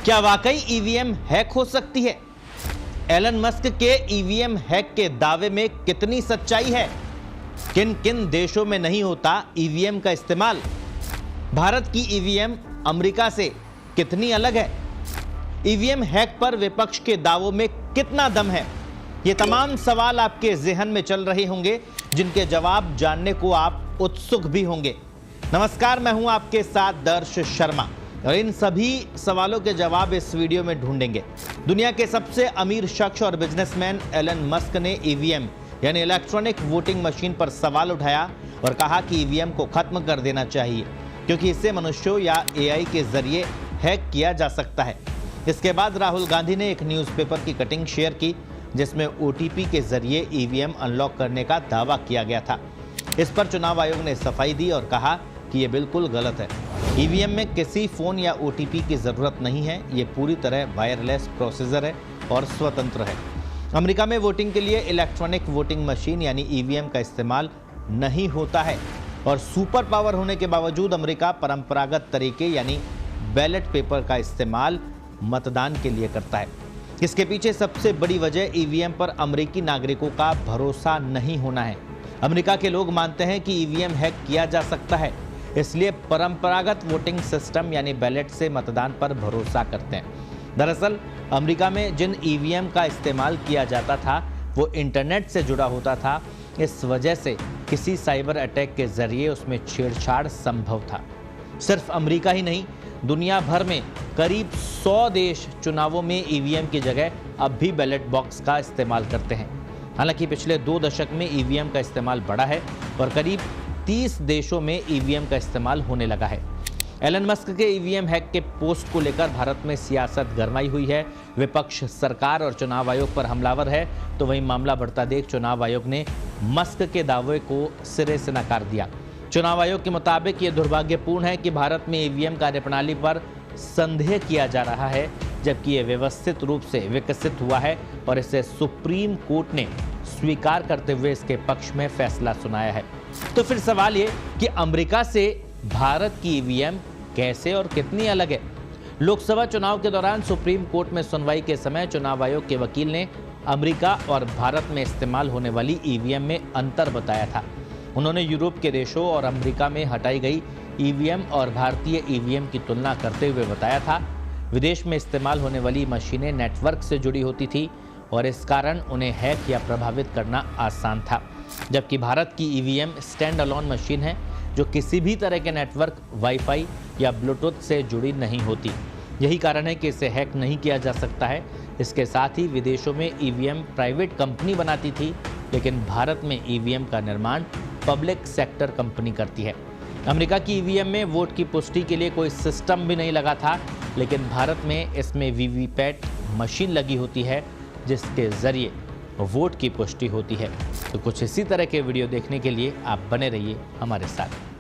क्या वाकई EVM hack हो सकती है? एलन मस्क के ईवीएम हैक के दावे में कितनी सच्चाई है? किन किन देशों में नहीं होता ईवीएम का इस्तेमाल? भारत की ईवीएम अमेरिका से कितनी अलग है? ईवीएम हैक पर विपक्ष के दावों में कितना दम है? ये तमाम सवाल आपके ज़हन में चल रहे होंगे, जिनके जवाब जानने को आप उत्सुक भी होंगे। नमस्कार, मैं हूं आपके साथ दर्श शर्मा और इन सभी सवालों के जवाब इस वीडियो में ढूंढेंगे। दुनिया के सबसे अमीर शख्स और बिजनेसमैन एलन मस्क ने ईवीएम यानी इलेक्ट्रॉनिक वोटिंग मशीन पर सवाल उठाया और कहा कि ईवीएम को खत्म कर देना चाहिए, क्योंकि इसे मनुष्यों या एआई के जरिए हैक किया जा सकता है। इसके बाद राहुल गांधी ने एक न्यूज़पेपर की कटिंग शेयर की, जिसमें ओटीपी के जरिए ईवीएम अनलॉक करने का दावा किया गया था। इस पर चुनाव आयोग ने सफाई दी और कहा कि यह बिल्कुल गलत है। ईवीएम में किसी फोन या ओटीपी की जरूरत नहीं है। ये पूरी तरह वायरलेस प्रोसेसर है और स्वतंत्र है। अमेरिका में वोटिंग के लिए इलेक्ट्रॉनिक वोटिंग मशीन यानी ईवीएम का इस्तेमाल नहीं होता है और सुपर पावर होने के बावजूद अमेरिका परंपरागत तरीके यानी बैलेट पेपर का इस्तेमाल मतदान के लिए करता है। इसके पीछे सबसे बड़ी वजह ईवीएम पर अमेरिकी नागरिकों का भरोसा नहीं होना है। अमेरिका के लोग मानते हैं कि ईवीएम हैक किया जा सकता है, इसलिए परंपरागत वोटिंग सिस्टम यानी बैलेट से मतदान पर भरोसा करते हैं। दरअसल अमेरिका में जिन ईवीएम का इस्तेमाल किया जाता था वो इंटरनेट से जुड़ा होता था। इस वजह से किसी साइबर अटैक के जरिए उसमें छेड़छाड़ संभव था। सिर्फ अमेरिका ही नहीं, दुनिया भर में करीब 100 देश चुनावों में ईवीएम की जगह अब भी बैलेट बॉक्स का इस्तेमाल करते हैं। हालांकि पिछले 2 दशक में ईवीएम का इस्तेमाल बढ़ा है और करीब 30 देशों में ईवीएम का इस्तेमाल होने लगा है। एलन मस्क के ईवीएम हैक के पोस्ट को लेकर भारत में सियासत गरमाई हुई है। विपक्ष सरकार और चुनाव आयोग पर हमलावर है, तो वहीं मामला बढ़ता देख चुनाव आयोग ने मस्क के दावे को सिरे से नकार दिया। चुनाव आयोग के मुताबिक ये दुर्भाग्यपूर्ण है कि भारत में ईवीएम कार्यप्रणाली पर संदेह किया जा रहा है, जबकि ये व्यवस्थित रूप से विकसित हुआ है और इसे सुप्रीम कोर्ट ने स्वीकार करते हुए इसके पक्ष में फैसला सुनाया है। तो फिर सवाल ये कि अमेरिका से भारत की ईवीएम कैसे और कितनी अलग है? लोकसभा चुनाव के दौरान सुप्रीम कोर्ट में सुनवाई के समय चुनाव आयोग के वकील ने अमेरिका और भारत में इस्तेमाल होने वाली ईवीएम में अंतर बताया था। उन्होंने यूरोप के देशों और अमेरिका में हटाई गई ईवीएम और भारतीय ईवीएम की तुलना करते हुए बताया था, विदेश में इस्तेमाल होने वाली मशीनें नेटवर्क से जुड़ी होती थी और इस कारण उन्हें हैक या प्रभावित करना आसान था, जबकि भारत की ईवीएम स्टैंड अलोन मशीन है जो किसी भी तरह के नेटवर्क, वाईफाई या ब्लूटूथ से जुड़ी नहीं होती। यही कारण है कि इसे हैक नहीं किया जा सकता है। इसके साथ ही विदेशों में ईवीएम प्राइवेट कंपनी बनाती थी, लेकिन भारत में ईवीएम का निर्माण पब्लिक सेक्टर कंपनी करती है। अमेरिका की ईवीएम में वोट की पुष्टि के लिए कोई सिस्टम भी नहीं लगा था, लेकिन भारत में इसमें वीवीपैट मशीन लगी होती है, जिसके जरिए वोट की पुष्टि होती है। तो कुछ इसी तरह के वीडियो देखने के लिए आप बने रहिए हमारे साथ।